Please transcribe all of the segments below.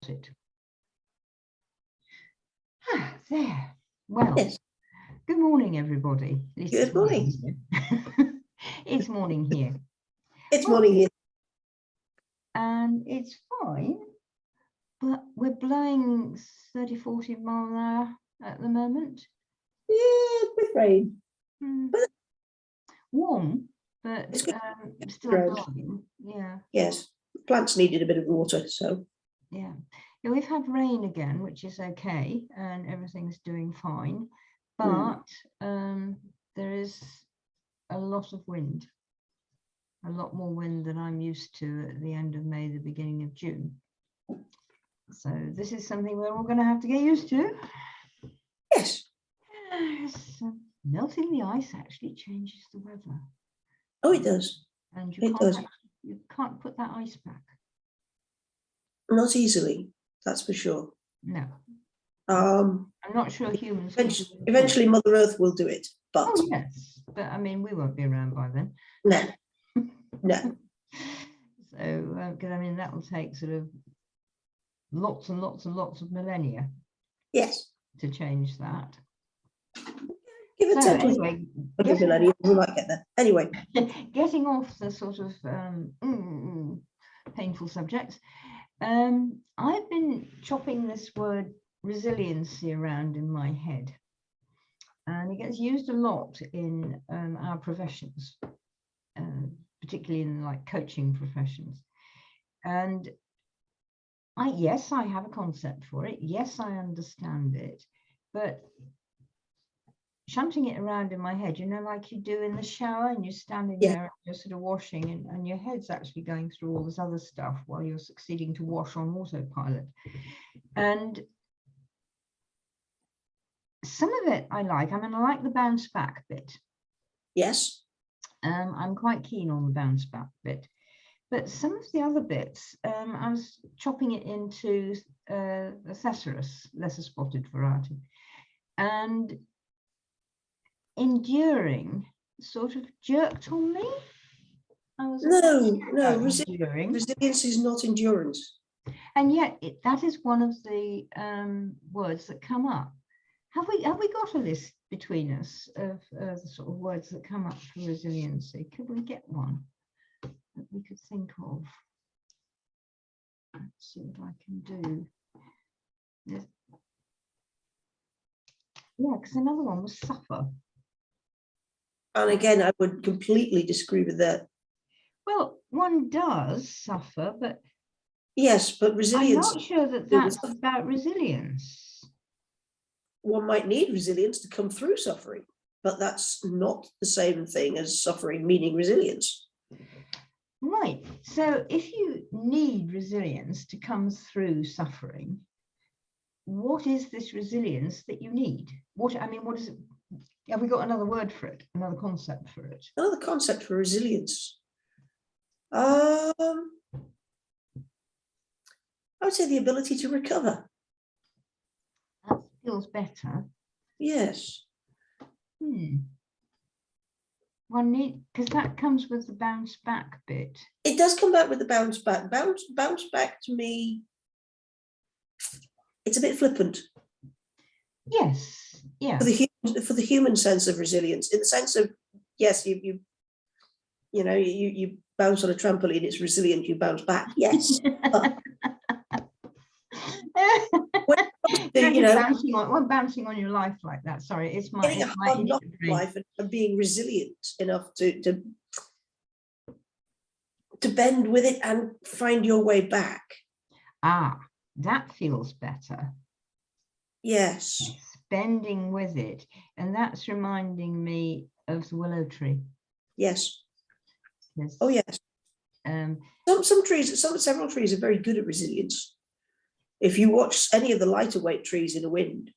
it. There. Well, Yes. Good morning, everybody. Good morning. It's morning here. It's morning here. And it's fine, but we're blowing 30, 40 miles an hour at the moment. Yeah, with rain. Warm, but It's still blowing. Yeah. Yes, plants needed a bit of water, so. Yeah, we've had rain again, which is okay, and everything's doing fine. But there is a lot of wind, a lot more wind than I'm used to at the end of May, the beginning of June. So this is something we're all going to have to get used to. Yes. Melting the ice actually changes the weather. Oh, it does. And you can't put that ice back. Not easily, that's for sure. No. I'm not sure humans. Eventually, Mother Earth will do it, but. Oh, yes, but I mean, we won't be around by then. No. No. So, because I mean, that will take sort of lots and lots and lots of millennia. Yes. To change that. Give it 10 anyway, millennia, we might get there. Anyway. Getting off the sort of painful subjects, I've been chopping this word resiliency around in my head, and it gets used a lot in our professions, particularly in like coaching professions. And yes, I have a concept for it. Yes, I understand it, but shunting it around in my head, you know, like you do in the shower, and you're standing there and you're sort of washing, and your head's actually going through all this other stuff while you're succeeding to wash on autopilot. And some of it I like. I mean, I like the bounce back bit. Yes. I'm quite keen on the bounce back bit. But some of the other bits, I was chopping it into the thesaurus, lesser spotted variety. And enduring sort of jerked on me. No, resilience is not endurance. And yet that is one of the words that come up. Have we got a list between us of the sort of words that come up for resiliency? Could we get one that we could think of? Let's see what I can do. Yeah, because another one was suffer. And again, I would completely disagree with that. Well, one does suffer, but yes, but resilience. I'm not sure that that's about resilience. One might need resilience to come through suffering, but that's not the same thing as suffering meaning resilience. Right. So if you need resilience to come through suffering, what is this resilience that you need? What is it? Have we got another word for it? Another concept for it? Another concept for resilience. I would say the ability to recover. That feels better. Yes. One need, because that comes with the bounce back bit. It does come back with the bounce back. Bounce back to me, it's a bit flippant. Yes. Yeah. For the human sense of resilience, in the sense of yes, you bounce on a trampoline, it's resilient, you bounce back. Yes. Bouncing on your life like that. Sorry, it's my life and being resilient enough to bend with it and find your way back. That feels better. Yes. Bending with it, and that's reminding me of the willow tree. Yes. Oh yes. Several trees are very good at resilience. If you watch any of the lighter weight trees in the wind,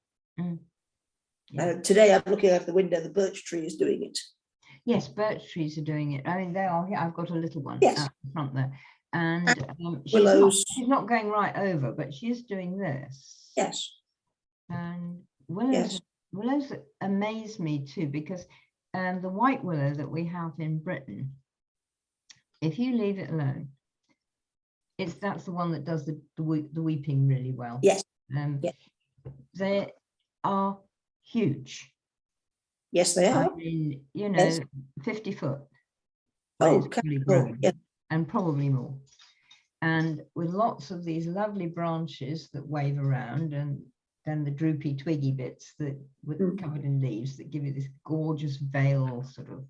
today I'm looking out the window, the birch tree is doing it. Yes, birch trees are doing it. I mean, they are. I've got a little one out in front there, and willows. She's not going right over, but she's doing this. Yes. And willows amaze me too, because the white willow that we have in Britain, if you leave it alone, that's the one that does the weeping really well. Yes. Yes. They are huge. Yes, they are. I mean, you know, yes. 50 foot. Oh, really grown, yeah. And probably more. And with lots of these lovely branches that wave around, and then the droopy twiggy bits that were covered in leaves that give it this gorgeous veil sort of,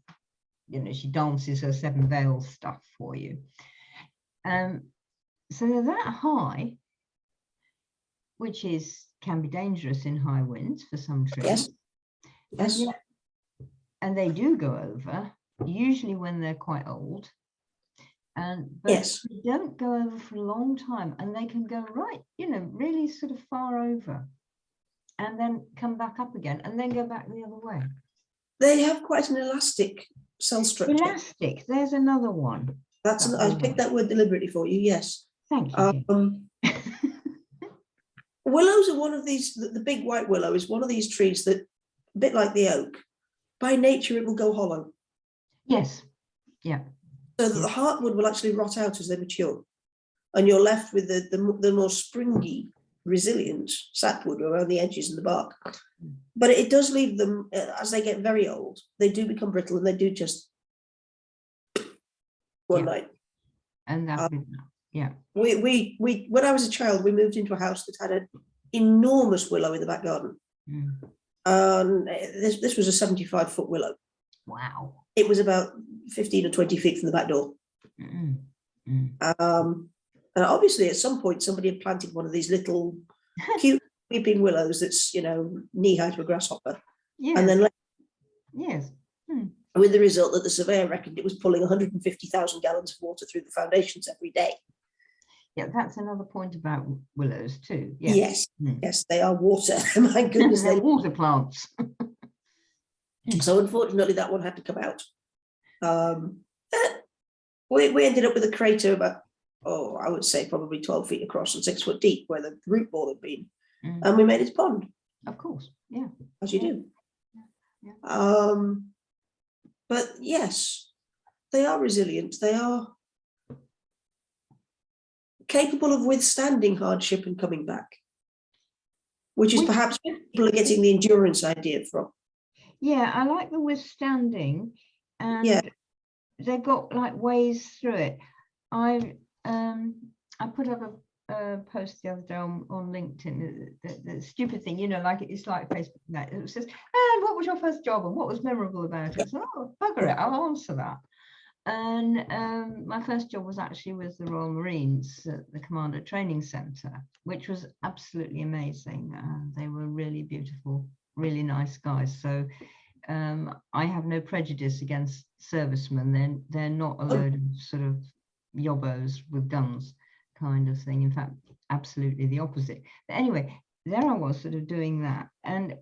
you know, she dances her 7 veils stuff for you. So they're that high, which can be dangerous in high winds for some trees. Yes. Yes. And they do go over, usually when they're quite old. But yes. they don't go over for a long time, and they can go right, you know, really sort of far over, and then come back up again, and then go back the other way. They have quite an elastic cell structure. Elastic, there's another one. I picked that word deliberately for you, yes. Thank you. Willows are one of these, the big white willow is one of these trees that, a bit like the oak, by nature it will go hollow. Yes, yeah. So that the heartwood will actually rot out as they mature. And you're left with the more springy, resilient sapwood around the edges and the bark. But it does leave them, as they get very old, they do become brittle, and they do just one night. And that, yeah. We when I was a child, we moved into a house that had an enormous willow in the back garden. This was a 75-foot willow. Wow. It was about 15 or 20 feet from the back door. And obviously at some point somebody had planted one of these little cute weeping willows that's, you know, knee high to a grasshopper. Yes. And then yes. With the result that the surveyor reckoned it was pulling 150,000 gallons of water through the foundations every day. Yeah, that's another point about willows too. Yes, yes, they are water. My goodness, they're water plants. So unfortunately, that one had to come out. We ended up with a crater about, I would say probably 12 feet across and 6 foot deep, where the root ball had been, and we made it a pond. Of course, yeah, as you do. But yes, they are resilient. They are capable of withstanding hardship and coming back, which is perhaps people are getting the endurance idea from. Yeah, I like the withstanding, and they've got like ways through it. I put up a post the other day on LinkedIn, the stupid thing, you know, like it's like Facebook, it says, and what was your first job and what was memorable about it? So, bugger it, I'll answer that. And my first job was actually with the Royal Marines at the Commander Training Centre, which was absolutely amazing. They were really beautiful, really nice guys. So I have no prejudice against servicemen. They're not a load of sort of yobbos with guns kind of thing. In fact, absolutely the opposite. But anyway, there I was sort of doing that. And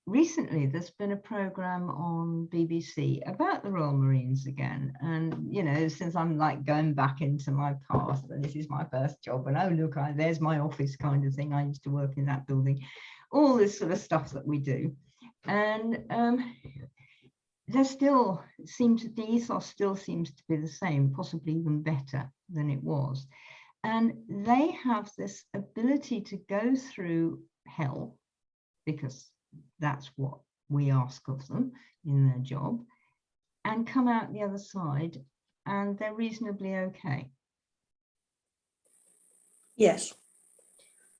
recently there's been a program on BBC about the Royal Marines again. And, you know, since I'm like going back into my past, and this is my first job, and oh, look, there's my office kind of thing. I used to work in that building, all this sort of stuff that we do. And there still the ethos still seems to be the same, possibly even better than it was. And they have this ability to go through hell, because that's what we ask of them in their job, and come out the other side, and they're reasonably okay. Yes.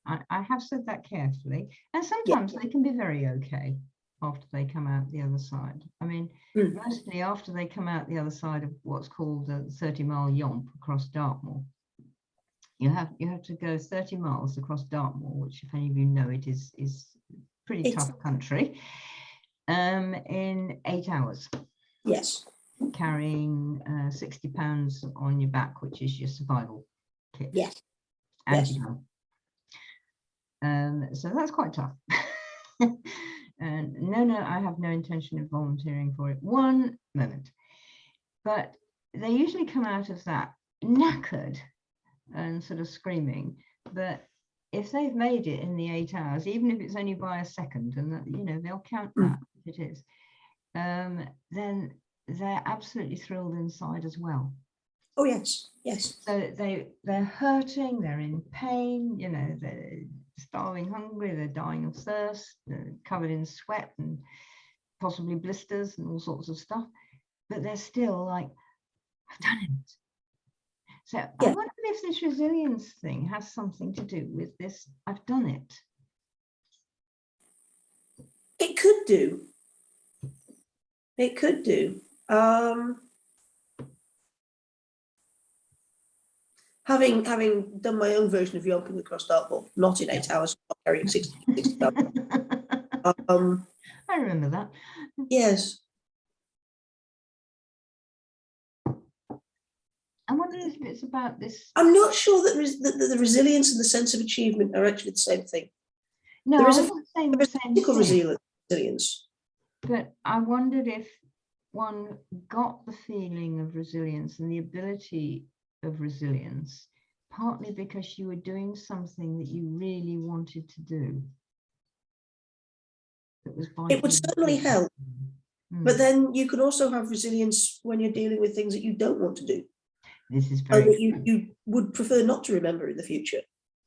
I have said that carefully. And sometimes they can be very okay after they come out the other side. I mean, mostly after they come out the other side of what's called the 30-mile yomp across Dartmoor. You have to go 30 miles across Dartmoor, which, if any of you know it, is pretty tough country, in 8 hours. Yes. Carrying 60 pounds on your back, which is your survival kit. Yes. And your gun. So that's quite tough. And no, I have no intention of volunteering for it one moment. But they usually come out of that knackered and sort of screaming. But if they've made it in the 8 hours, even if it's only by a second, and that, you know, they'll count that if it is, then they're absolutely thrilled inside as well. Oh, yes, yes. So they're hurting, they're in pain, you know, they're starving hungry, they're dying of thirst, they're covered in sweat and possibly blisters and all sorts of stuff, but they're still like, I've done it. So I Yeah. wonder if this resilience thing has something to do with this, I've done it. It could do. It could do. Having done my own version of Yonking across dartboard, not in 8 hours, not carrying 60 pounds. I remember that. Yes. I wonder if it's about this. I'm not sure that the resilience and the sense of achievement are actually the same thing. No, There is I'm not saying the same physical thing, resilience. but I wondered if one got the feeling of resilience and the ability of resilience partly because you were doing something that you really wanted to do. That was It would certainly help. But then you can also have resilience when you're dealing with things that you don't want to do. This is very that you would prefer not to remember in the future.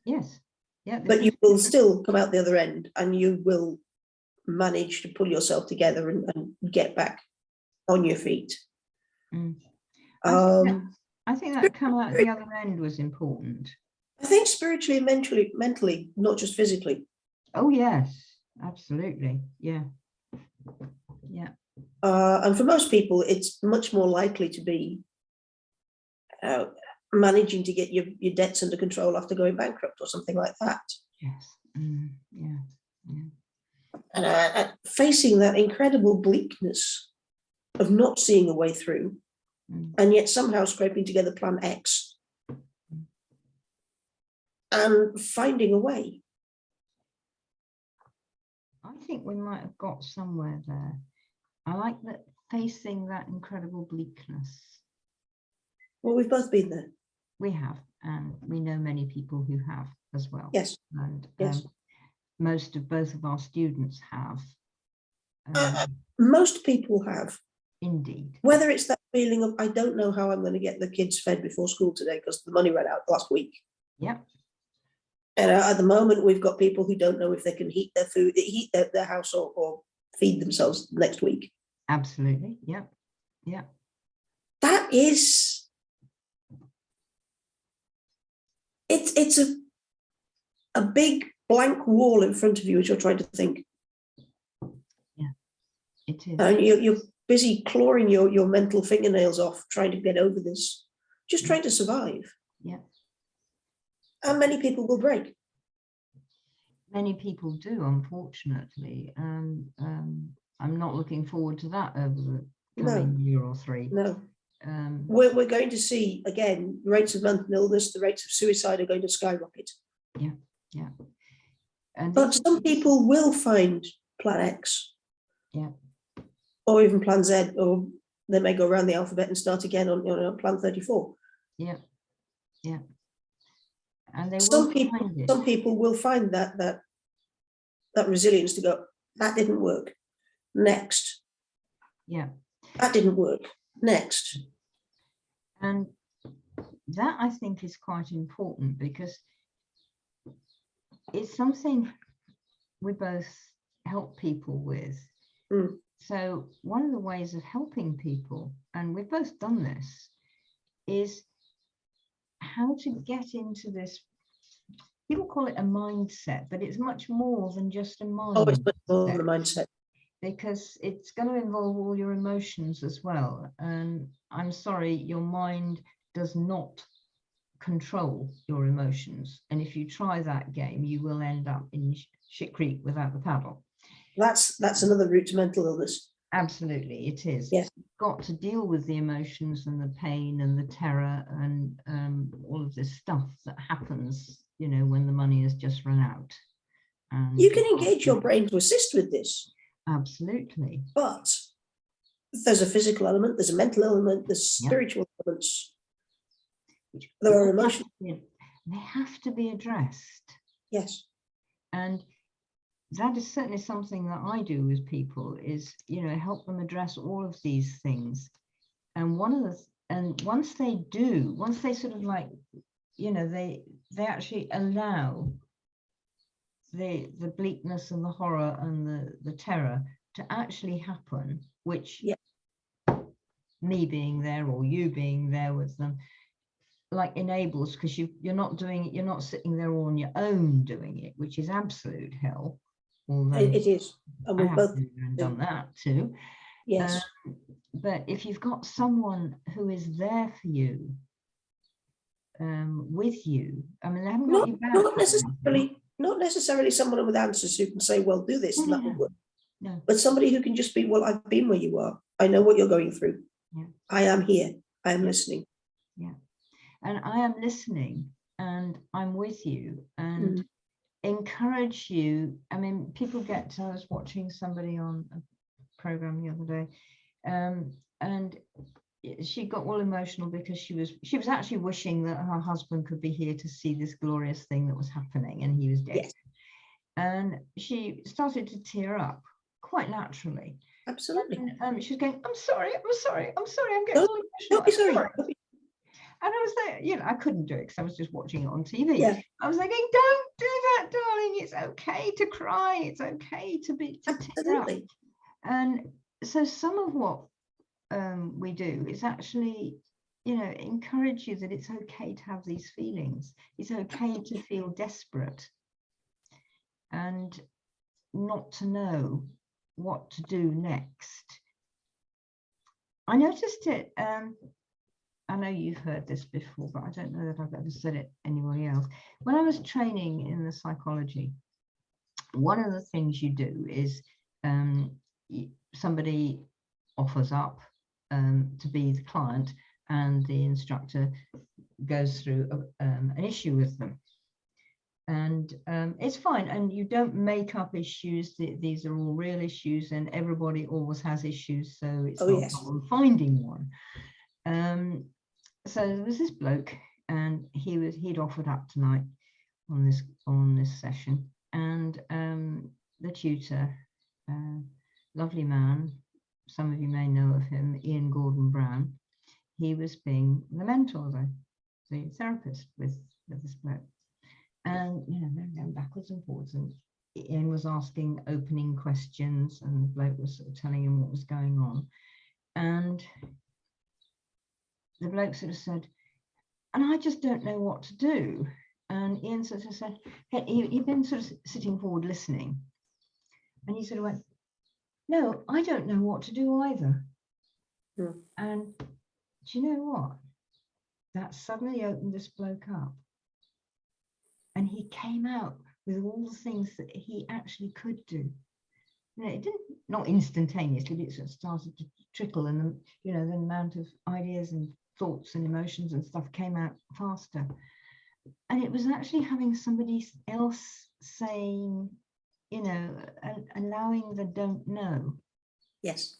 Yes. Yeah. But you will still come out the other end and you will manage to pull yourself together and get back on your feet. I think that come out the other end was important. I think spiritually and mentally, not just physically. Oh, yes, absolutely. Yeah. Yeah. And for most people, it's much more likely to be managing to get your debts under control after going bankrupt or something like that. Yes. Yeah. And facing that incredible bleakness of not seeing a way through, and yet somehow scraping together plan X and finding a way. I think we might have got somewhere there. I like that, facing that incredible bleakness. Well, we've both been there. We have, and we know many people who have as well. Yes. And yes. Both of our students have. Most people have. Indeed. Whether it's that feeling of, I don't know how I'm going to get the kids fed before school today because the money ran out last week. Yep. And at the moment, we've got people who don't know if they can heat their food, heat their house or feed themselves next week. Absolutely. Yep. Yeah. That is, it's a big blank wall in front of you as you're trying to think. Yeah, it is. And you're busy clawing your mental fingernails off, trying to get over this, just trying to survive. Yeah. And many people will break. Many people do, unfortunately. I'm not looking forward to that over the coming year or three. No. We're going to see, again, rates of mental illness, the rates of suicide are going to skyrocket. Yeah, yeah. But some people will find plan X. Yeah. Or even plan Z, or they may go around the alphabet and start again on plan 34. Yeah, yeah. And they some people will find that resilience to go, that didn't work. Next. Yeah. That didn't work. Next. And that, I think, is quite important because it's something we both help people with. So one of the ways of helping people, and we've both done this, is how to get into this. People call it a mindset, but it's much more than just a mindset. Oh, it's much more than a mindset. Because it's going to involve all your emotions as well. And I'm sorry, your mind does not control your emotions. And if you try that game, you will end up in shit creek without the paddle. That's another route to mental illness. Absolutely, it is. Yes. You've got to deal with the emotions and the pain and the terror and all of this stuff that happens, you know, when the money has just run out. And you can engage your brain to assist with this. Absolutely. But there's a physical element, there's a mental element, there's spiritual elements. There are emotions. They have to be addressed. Yes. And that is certainly something that I do with people is, you know, help them address all of these things. And one of and once they do, once they sort of like, you know, they actually allow the bleakness and the horror and the terror to actually happen, which me being there or you being there with them like enables, because you're not doing it, you're not sitting there all on your own doing it, which is absolute hell. Although it is, and we I have both done that too. yes. But if you've got someone who is there for you, with you, I mean, they haven't got you back. Not necessarily someone with answers who can say, well, do this and that will work. No. But somebody who can just be, well, I've been where you are. I know what you're going through. Yeah. I am here. I am listening. Yeah. And I am listening and I'm with you and encourage you. I mean, people get to, I was watching somebody on a program the other day, and she got all emotional because she was actually wishing that her husband could be here to see this glorious thing that was happening, and he was dead. Yes. And she started to tear up quite naturally. Absolutely. And she was going, I'm sorry, I'm getting all emotional. Don't be sorry. And I was there, you know, I couldn't do it because I was just watching it on TV. Yeah. I was thinking, don't do that, darling. It's okay to cry. It's okay to tear up. And so some of what we do is actually, you know, encourage you that it's okay to have these feelings. It's okay to feel desperate and not to know what to do next. I noticed it. I know you've heard this before, but I don't know that I've ever said it anybody else. When I was training in the psychology, one of the things you do is somebody offers up to be the client, and the instructor goes through an issue with them. And it's fine, and you don't make up issues. These are all real issues, and everybody always has issues, so it's not a problem finding one. So there was this bloke, and he'd offered up tonight on this session, and the tutor, lovely man, some of you may know of him, Ian Gordon Brown. He was being the mentor, the therapist with this bloke. And, you know, they're going backwards and forwards. And Ian was asking opening questions, and the bloke was sort of telling him what was going on. And the bloke sort of said, and I just don't know what to do. And Ian sort of said, hey, he'd been sort of sitting forward listening. And he sort of went, no, I don't know what to do either. And do you know what? That suddenly opened this bloke up. And he came out with all the things that he actually could do. You know, it didn't, not instantaneously, but it sort of started to trickle, and you know, the amount of ideas and thoughts and emotions and stuff came out faster. And it was actually having somebody else saying, you know, allowing the don't know. Yes.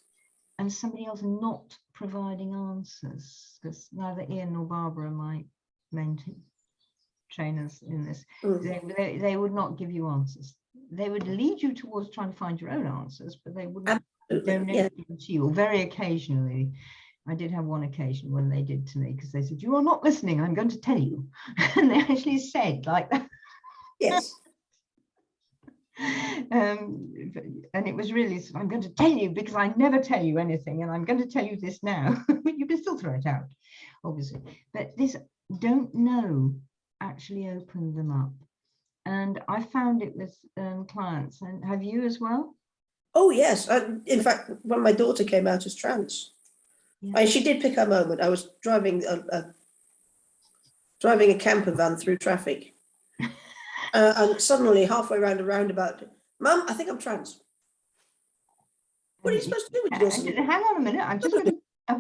And somebody else not providing answers, because neither Ian nor Barbara are my main trainers in this. They would not give you answers. They would lead you towards trying to find your own answers, but they wouldn't donate them to you. Or very occasionally, I did have one occasion when they did to me, because they said, you are not listening, I'm going to tell you. And they actually said like that. Yes. And it was really, I'm going to tell you because I never tell you anything, and I'm going to tell you this now. You can still throw it out, obviously. But this don't know actually opened them up. And I found it with clients. And have you as well? Oh, yes. In fact, when my daughter came out as trans, she did pick her moment. I was driving a camper van through traffic. And suddenly, halfway around a roundabout, Mum, I think I'm trans. What are you supposed to do with yourself? Hang on a minute. I've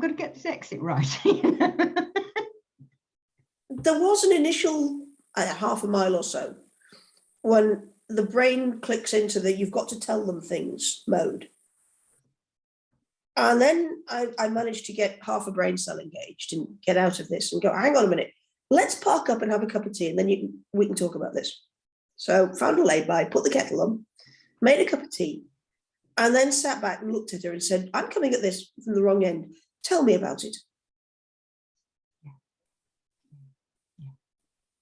got to get this exit right. There was an initial half a mile or so when the brain clicks into the you've got to tell them things mode. And then I managed to get half a brain cell engaged and get out of this and go, hang on a minute, let's park up and have a cup of tea, and then we can talk about this. So found a lay-by, put the kettle on, made a cup of tea, and then sat back and looked at her and said, I'm coming at this from the wrong end. Tell me about it.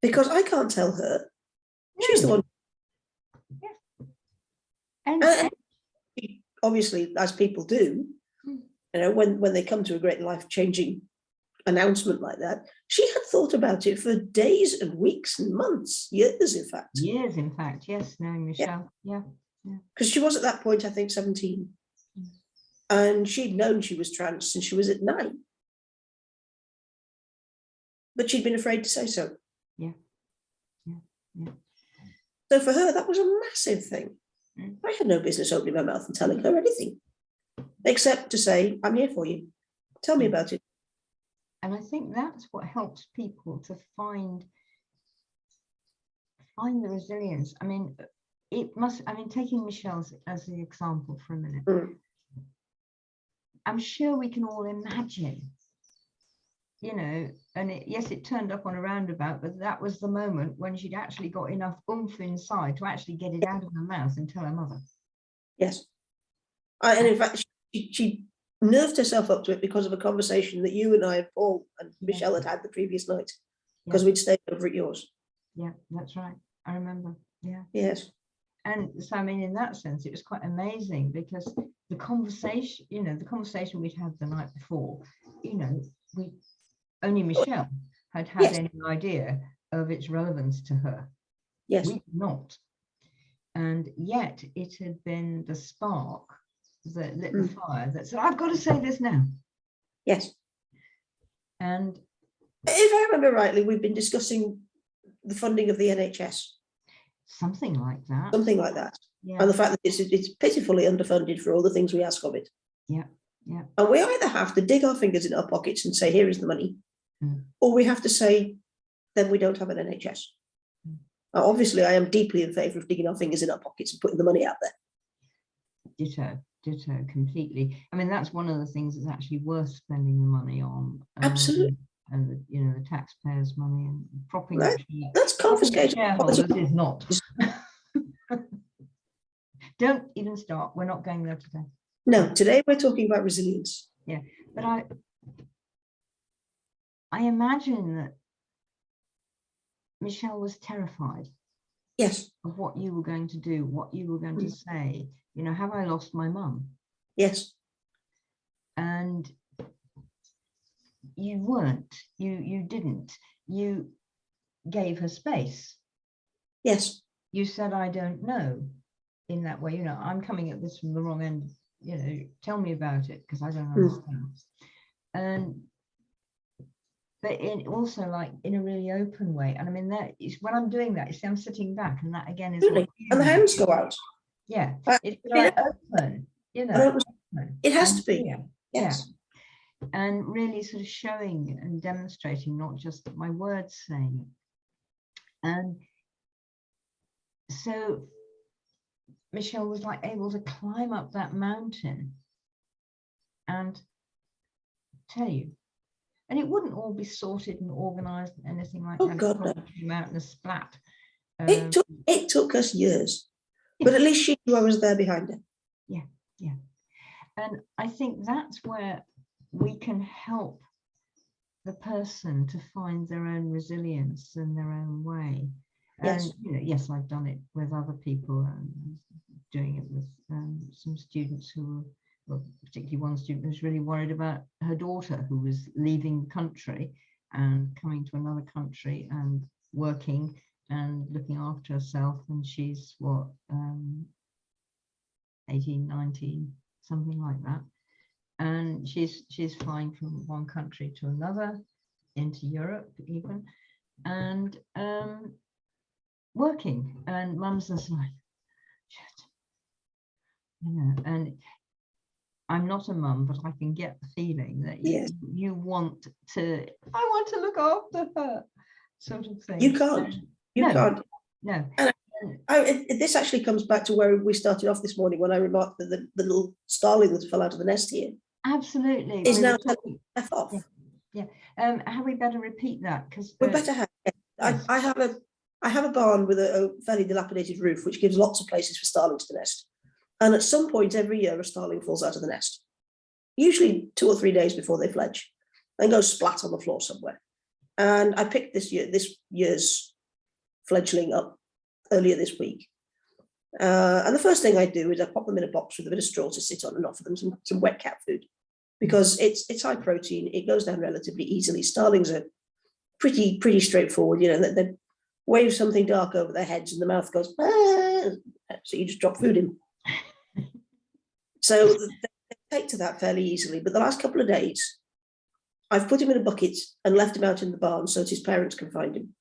because I can't tell her. She's the No. one. And, And obviously, as people do, Mm. you know, when they come to a great life-changing announcement like that, she had thought about it for days and weeks and months, years, in fact. years, in fact, yes, knowing Michelle. Yeah. Because she was at that point, I think, 17. Mm. And she'd known she was trans since she was at 9. But she'd been afraid to say so. Yeah. So for her, that was a massive thing. Mm. I had no business opening my mouth and telling her anything, except to say, I'm here for you. Tell me about it. And I think that's what helps people to find the resilience. I mean, taking Michelle as the example for a minute, I'm sure we can all imagine, you know, and yes, it turned up on a roundabout, but that was the moment when she'd actually got enough oomph inside to actually get it out of her mouth and tell her mother. Yes. And in fact, she nerved herself up to it because of a conversation that you and I and Paul and Michelle had the previous night, because we'd stayed over at yours. Yeah, that's right. I remember. Yeah. Yes. And so, I mean, in that sense, it was quite amazing because the conversation, you know, the conversation we'd had the night before, you know, only Michelle had any idea of its relevance to her. Yes. We did not. And yet it had been the spark that lit the fire that said, I've got to say this now. Yes. And if I remember rightly, we've been discussing the funding of the NHS. Something like that. Something like that. Yeah. And the fact that it's pitifully underfunded for all the things we ask of it. Yeah. Yeah. And we either have to dig our fingers in our pockets and say, here is the money, or we have to say, then we don't have an NHS. Now, obviously, I am deeply in favour of digging our fingers in our pockets and putting the money out there. Ditto, completely. I mean, that's one of the things that's actually worth spending the money on. Absolutely. And you know, the taxpayers' money and propping that's confiscated. Shareholders is not. Don't even start. We're not going there today. No, today we're talking about resilience. Yeah, but I imagine that Michelle was terrified. Yes. Of what you were going to do, what you were going to say. You know, have I lost my mum? Yes. And you weren't. You didn't. You gave her space. Yes. You said, I don't know, in that way. You know, I'm coming at this from the wrong end. You know, tell me about it because I don't understand. And but also like in a really open way. And I mean, that is when I'm doing that, you see, I'm sitting back, and that again is what, and the hands go out. Yeah, it's like open, you know. It has to be. Yes. Yeah. And really sort of showing and demonstrating, not just my words saying it. And so Michelle was like able to climb up that mountain and tell you. And it wouldn't all be sorted and organized and anything like that. God, no. Came out in a splat. It took us years, but at least she knew I was there behind her. Yeah, yeah. And I think that's where we can help the person to find their own resilience in their own way. Yes. And you know, yes, I've done it with other people and doing it with some students who were, well, particularly one student who was really worried about her daughter who was leaving the country and coming to another country and working and looking after herself. And she's what, 18, 19, something like that. And she's flying from one country to another, into Europe even, and working. And mum's just like, shit. You know, and I'm not a mum, but I can get the feeling that you want to, I want to look after her, sort of thing. You can't. You can't. No. And this actually comes back to where we started off this morning when I remarked that the little starling that fell out of the nest here. Absolutely. Is now F off. Yeah. Have we better repeat that? Because we better have. Yes. I have a barn with a fairly dilapidated roof, which gives lots of places for starlings to nest. And at some point every year, a starling falls out of the nest, usually 2 or 3 days before they fledge, and goes splat on the floor somewhere. And I picked this year's fledgling up earlier this week. And the first thing I do is I pop them in a box with a bit of straw to sit on and offer them some wet cat food, because it's high protein. It goes down relatively easily. Starlings are pretty straightforward. You know, they wave something dark over their heads and the mouth goes, ah, so you just drop food in. So they take to that fairly easily. But the last couple of days, I've put him in a bucket and left him out in the barn so that his parents can find him.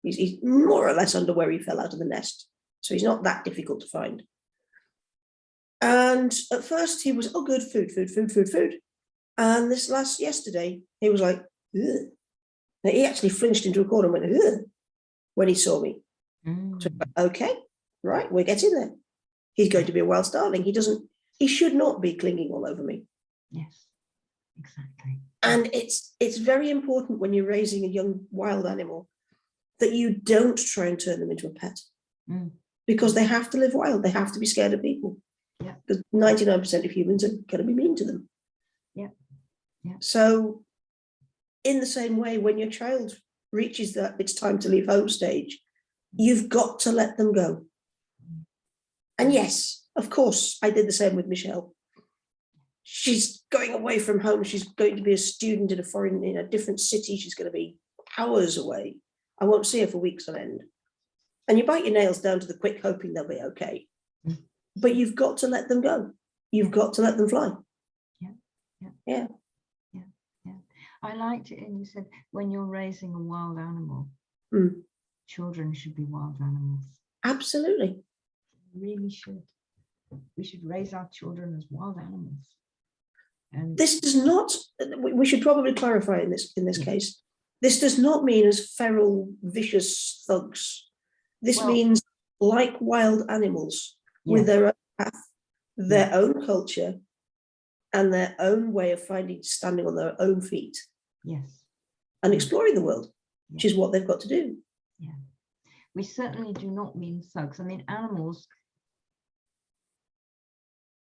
He's more or less under where he fell out of the nest. So he's not that difficult to find. And at first he was, oh, good, food. And yesterday, he was like, ugh. Now, he actually flinched into a corner and went, ugh, when he saw me. So, okay, right, we're getting there. He's going to be a wild starling. He should not be clinging all over me. Yes, exactly. And it's very important when you're raising a young wild animal that you don't try and turn them into a pet. Because they have to live wild. They have to be scared of people. Yeah. Because 99% of humans are going to be mean to them. Yeah. Yeah. So in the same way, when your child reaches that it's time to leave home stage, you've got to let them go. And yes, of course, I did the same with Michelle. She's going away from home. She's going to be a student in a different city. She's going to be hours away. I won't see her for weeks on end. And you bite your nails down to the quick, hoping they'll be okay. But you've got to let them go. You've got to let them fly. Yeah. I liked it, and you said when you're raising a wild animal, children should be wild animals. Absolutely. We really should. We should raise our children as wild animals. And this does not, we should probably clarify in this case, this does not mean as feral, vicious thugs. This means like wild animals with their own path, their own culture, and their own way of standing on their own feet. Yes. And exploring the world, which is what they've got to do. Yeah. We certainly do not mean thugs. I mean, animals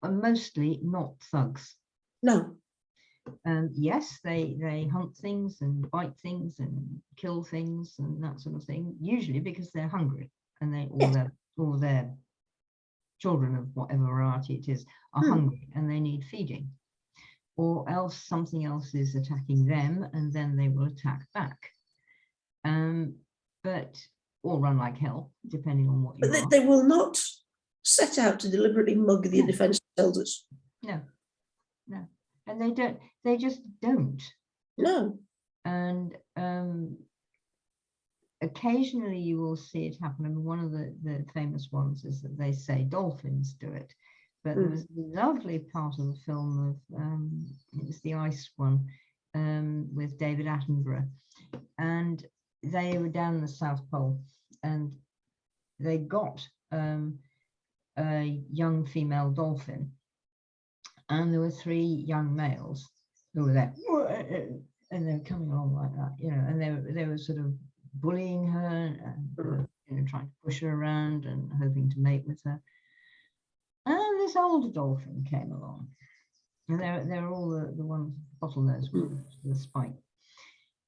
are mostly not thugs. No. Yes, they hunt things and bite things and kill things and that sort of thing, usually because they're hungry, and all their children of whatever variety it is are hungry and they need feeding, or else something else is attacking them and then they will attack back. Or run like hell, depending on what you are. They will not set out to deliberately mug the defensive elders. No. And they just don't. No. And occasionally you will see it happen. I mean, one of the famous ones is that they say dolphins do it. But there was a lovely part of the film of, it was the ice one, with David Attenborough. And they were down the South Pole, and they got a young female dolphin. And there were 3 young males who were there, and they were coming along like that, you know, and they were sort of bullying her and trying to push her around and hoping to mate with her. And this older dolphin came along, and they're all the ones bottlenose with the spike.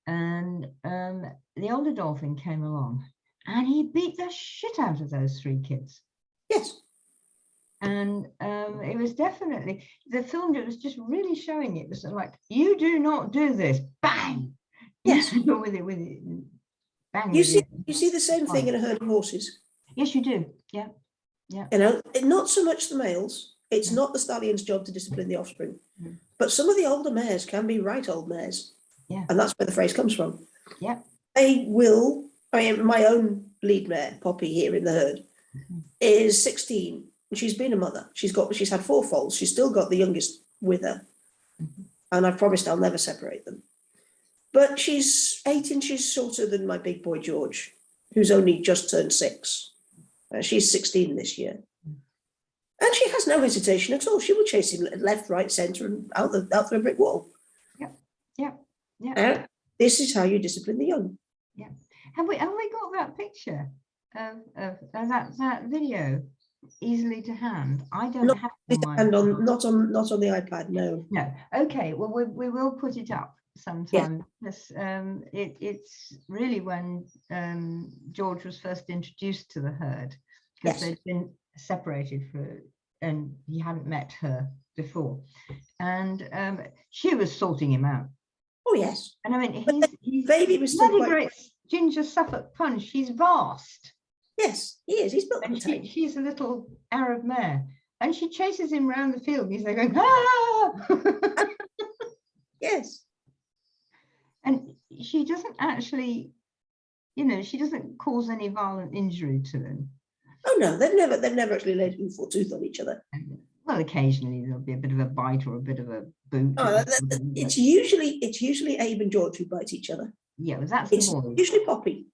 And the older dolphin came along, and he beat the shit out of those 3 kids. Yes. And it was definitely, the film, it was just really showing it. It was like, you do not do this. Bang! Yes. with it. Bang. You see the same thing in a herd of horses. Yes, you do. Yeah. You know, not so much the males. It's not the stallion's job to discipline the offspring. But some of the older mares can be right old mares. Yeah. And that's where the phrase comes from. Yeah. They will, my own lead mare, Poppy, here in the herd, is 16. She's been a mother. She's had 4 foals. She's still got the youngest with her. And I've promised I'll never separate them. But she's 8 inches shorter than my big boy George, who's only just turned 6. She's 16 this year. And she has no hesitation at all. She will chase him left, right, centre, and out through a brick wall. Yeah. This is how you discipline the young. Yeah. Have we got that picture of that video easily to hand? I don't have it not on the iPad. No. Okay. Well, we will put it up sometime. Yes, it's really when George was first introduced to the herd, because Yes. they'd been separated and he hadn't met her before, and she was sorting him out. Oh yes. And I mean, he's Baby was still bloody quite. great ginger Suffolk punch. He's vast. Yes, he is. He's built And like a tank. she's a little Arab mare, and she chases him around the field. He's there going, ah! Yes. And she doesn't actually, she doesn't cause any violent injury to him. Oh no, they've never actually laid hoof or tooth on each other. Well, occasionally there'll be a bit of a bite or a bit of a boot. Oh, it's usually Abe and George who bite each other. Yeah, well, that's It's the boy. usually Poppy.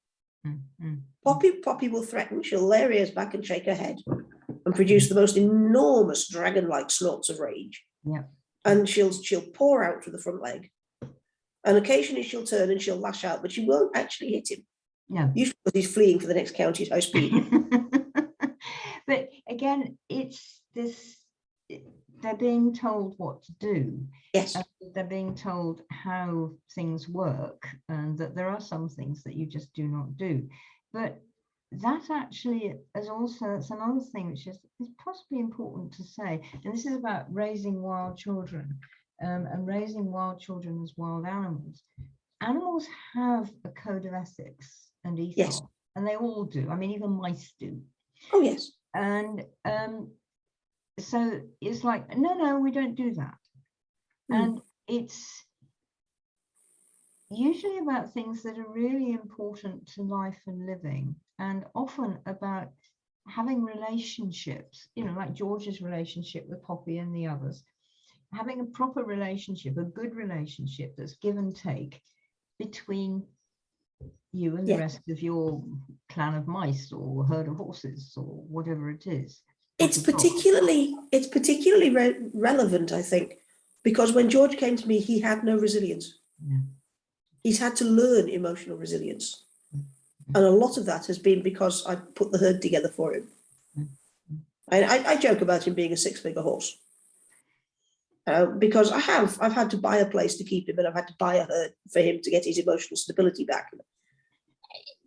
Mm. Poppy will threaten. She'll lay her ears back and shake her head, and produce the most enormous dragon-like snorts of rage. Yeah. And she'll paw out with the front leg, and occasionally she'll turn and she'll lash out, but she won't actually hit him. No. Usually because he's fleeing for the next county at high speed. But again, it's this, they're being told what to do. Yes. They're being told how things work, and that there are some things that you just do not do. But that actually is also, it's another thing which is possibly important to say, and this is about raising wild children, and raising wild children as wild animals. Animals have a code of ethics and ethos, Yes. and they all do. I mean, even mice do. Oh yes. And so it's like, no, we don't do that. And it's usually about things that are really important to life and living, and often about having relationships, like George's relationship with Poppy and the others, having a proper relationship, a good relationship that's give and take between you and the rest of your clan of mice or herd of horses or whatever it is. It's particularly relevant, I think, because when George came to me, he had no resilience. Yeah. He's had to learn emotional resilience. And a lot of that has been because I put the herd together for him. I joke about him being a 6-figure horse. Because I've had to buy a place to keep him, and I've had to buy a herd for him to get his emotional stability back.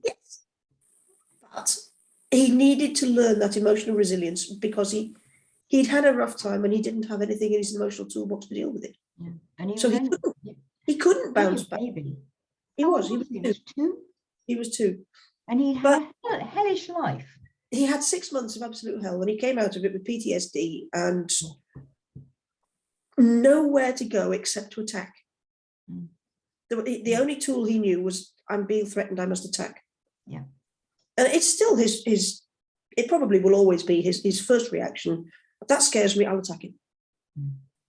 Yes. But he needed to learn that emotional resilience because he'd had a rough time and he didn't have anything in his emotional toolbox to deal with it. Yeah. And so he couldn't bounce back. Baby. He was 2. He was 2. And he had a hellish life. He had 6 months of absolute hell, and he came out of it with PTSD and nowhere to go except to attack. The only tool he knew was, I'm being threatened, I must attack. Yeah. And it's still it probably will always be his first reaction. That scares me, I'll attack him.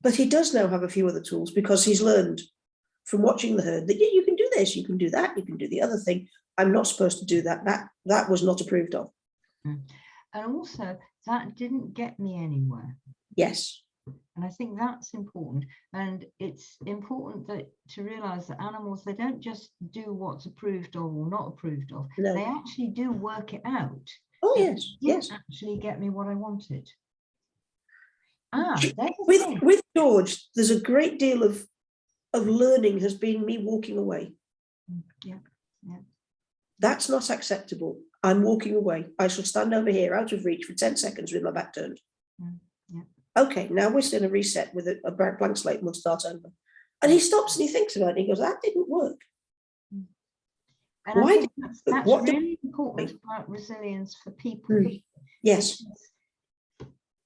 But he does now have a few other tools because he's learned from watching the herd that you can do this, you can do that, you can do the other thing. I'm not supposed to do that. That was not approved of. And also, that didn't get me anywhere. Yes. And I think that's important. And it's important to realize that animals, they don't just do what's approved of or not approved of. No. They actually do work it out. Oh, yes. Yes. Actually get me what I wanted. With George, there's a great deal of learning has been me walking away. Yeah. That's not acceptable. I'm walking away. I shall stand over here out of reach for 10 seconds with my back turned. Yeah. Okay, now we're still in a reset with a blank slate and we'll start over. And he stops and he thinks about it and he goes, that didn't work. And I think that's really important about resilience for people. Yes.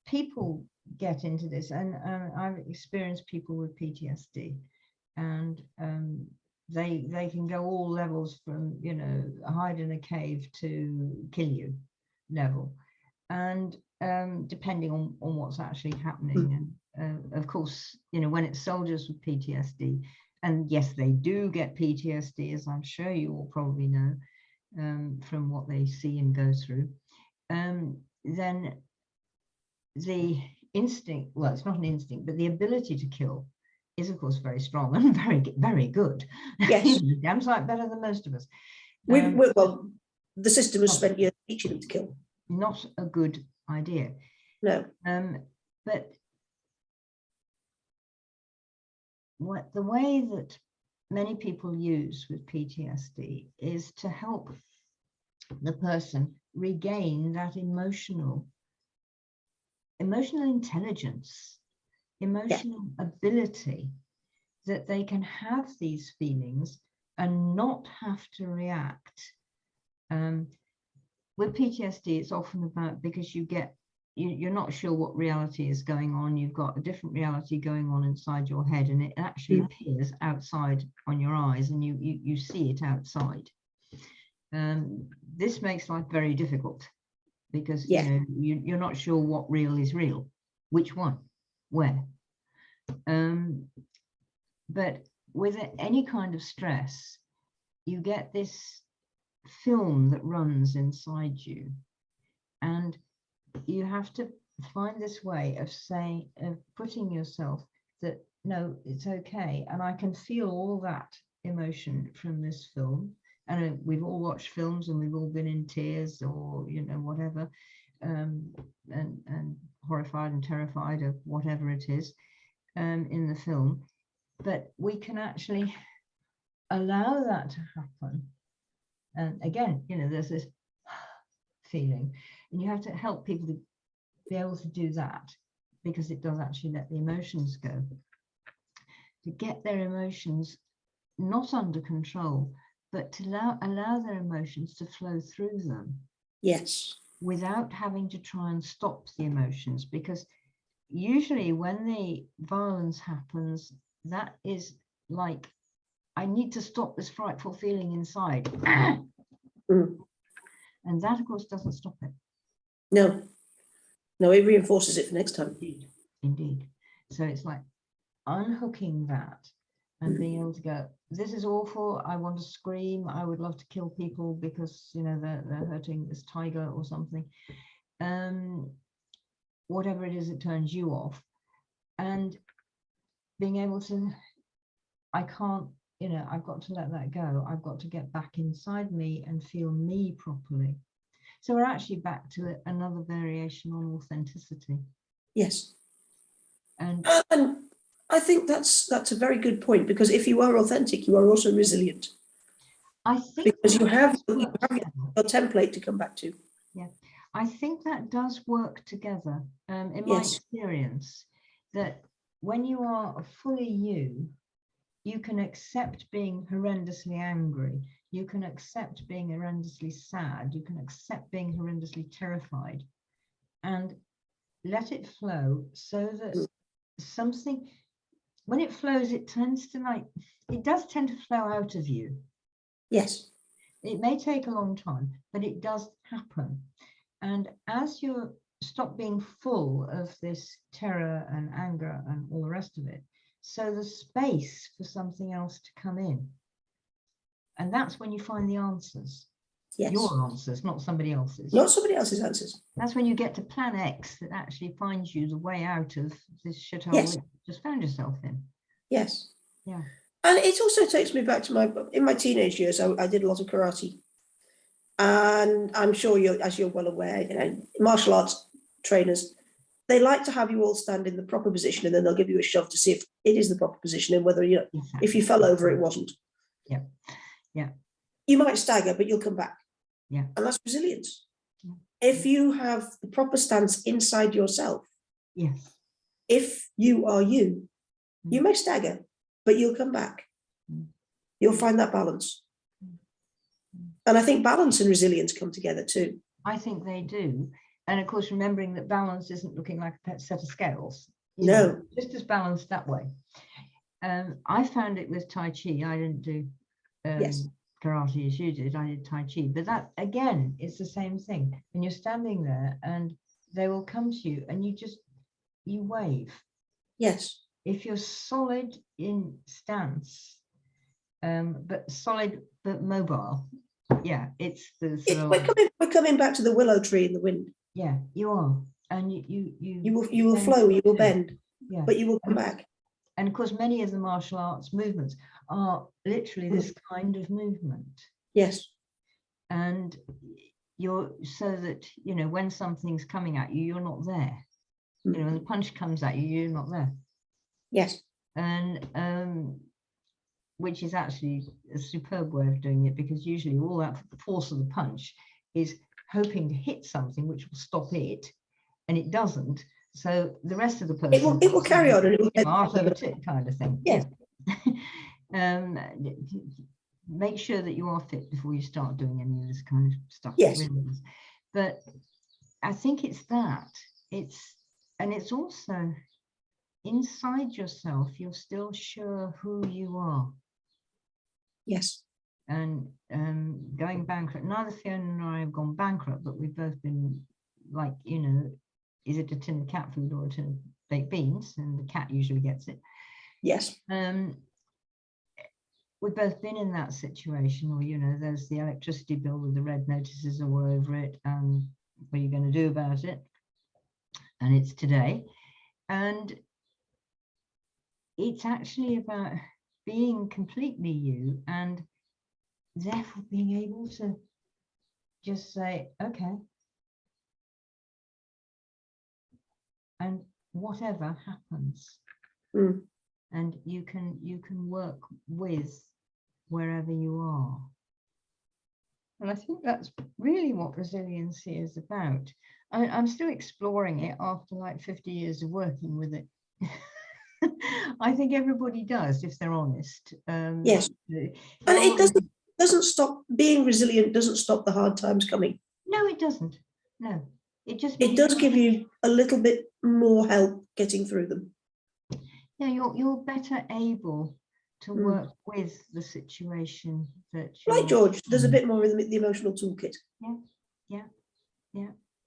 People get into this, and I've experienced people with PTSD, and they can go all levels from hide in a cave to kill you level, and depending on what's actually happening. And of course, when it's soldiers with PTSD, and yes, they do get PTSD, as I'm sure you all probably know from what they see and go through, then the instinct, well, it's not an instinct, but the ability to kill is, of course, very strong and very, very good. Yes. Damn sight better than most of us. Well, the system has spent years teaching them to kill. Not a good idea. No. But the way that many people use with PTSD is to help the person regain that emotional intelligence, emotional ability, that they can have these feelings and not have to react. With PTSD, it's often about, because you're not sure what reality is going on. You've got a different reality going on inside your head, and it actually appears outside on your eyes, and you see it outside. This makes life very difficult, because you're not sure what real is real, which one, where. But with any kind of stress, you get this film that runs inside you, and you have to find this way of putting yourself that, no, it's okay, and I can feel all that emotion from this film. And we've all watched films, and we've all been in tears, or whatever, and horrified and terrified of whatever it is in the film. But we can actually allow that to happen. And again, there's this feeling, and you have to help people to be able to do that, because it does actually let the emotions go, to get their emotions not under control, but to allow their emotions to flow through them. Yes. Without having to try and stop the emotions, because usually when the violence happens, that is like, I need to stop this frightful feeling inside. And that, of course, doesn't stop it. No, it reinforces it for next time. Indeed. So it's like unhooking that and being able to go, this is awful, I want to scream, I would love to kill people because they're hurting this tiger or something. Whatever it is that turns you off, and being able to, I can't, I've got to let that go. I've got to get back inside me and feel me properly. So we're actually back to another variation on authenticity. Yes. And I think that's a very good point, because if you are authentic, you are also resilient. I think because you have your template to come back to. Yeah, I think that does work together. In my experience, that when you are fully you can accept being horrendously angry, you can accept being horrendously sad, you can accept being horrendously terrified, and let it flow, so that something, when it flows, it tends to it does tend to flow out of you. Yes. It may take a long time, but it does happen. And as you stop being full of this terror and anger and all the rest of it, so the space for something else to come in. And that's when you find the answers. Yes. Your answers, not somebody else's. Not somebody else's answers. That's when you get to plan X that actually finds you the way out of this shithole that you just found yourself in. Yes. Yeah. And it also takes me back to in my teenage years, I did a lot of karate. And I'm sure as you're well aware, martial arts trainers, they like to have you all stand in the proper position, and then they'll give you a shove to see if it is the proper position and whether if you fell over, it wasn't. Yeah. Yeah. You might stagger, but you'll come back. Yeah. And that's resilience. Yeah. If you have the proper stance inside yourself, yes. If you are you may stagger, but you'll come back. You'll find that balance. And I think balance and resilience come together too. I think they do. And of course, remembering that balance isn't looking like a set of scales. Just as balanced that way. I found it with Tai Chi. I didn't do karate as you did. I did Tai Chi. But that, again, it's the same thing. And you're standing there and they will come to you and you wave. Yes. If you're solid in stance, but solid but mobile, it's the we're coming back to the willow tree in the wind. Yeah, you are, and you will flow, you will bend, but you will come back. And of course, many of the martial arts movements are literally this kind of movement. Yes, and you're so that when something's coming at you, you're not there. When the punch comes at you, you're not there. Yes. And which is actually a superb way of doing it, because usually all that force of the punch is hoping to hit something which will stop it, and it doesn't. So the rest of the person it will carry on, and it will heart over tit kind of thing. Yes. Make sure that you are fit before you start doing any of this kind of stuff. Yes. Really is. But I think it's that. It's also inside yourself, you're still sure who you are. Yes. And going bankrupt, neither Fiona and I have gone bankrupt, but we've both been like, you know, is it a tin of cat food or a tin of baked beans? And the cat usually gets it. Yes. We've both been in that situation, or, you know, there's the electricity bill with the red notices all over it. What are you going to do about it? And it's today. And it's actually about being completely you, and therefore being able to just say, okay, and whatever happens, and you can work with wherever you are. And I think that's really what resiliency is about. I'm still exploring it after like 50 years of working with it. I think everybody does, if they're honest. Yes. And it doesn't stop being resilient, doesn't stop the hard times coming. No, it doesn't. No, it just it does give you a little bit more help getting through them. Yeah, you're better able to work with the situation that you're like George. There's a bit more in the emotional toolkit. Yeah.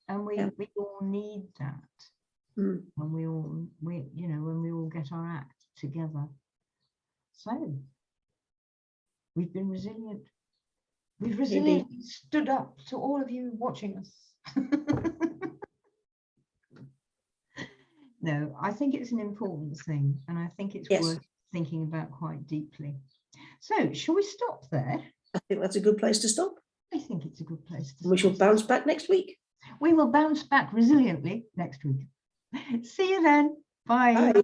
And we all need that. When we all get our act together. So we've been resilient. We've resiliently stood up to all of you watching us. No, I think it's an important thing, and I think it's worth thinking about quite deeply. So shall we stop there? I think that's a good place to stop. I think it's a good place to stop. We shall bounce back next week. We will bounce back resiliently next week. See you then. Bye. Bye.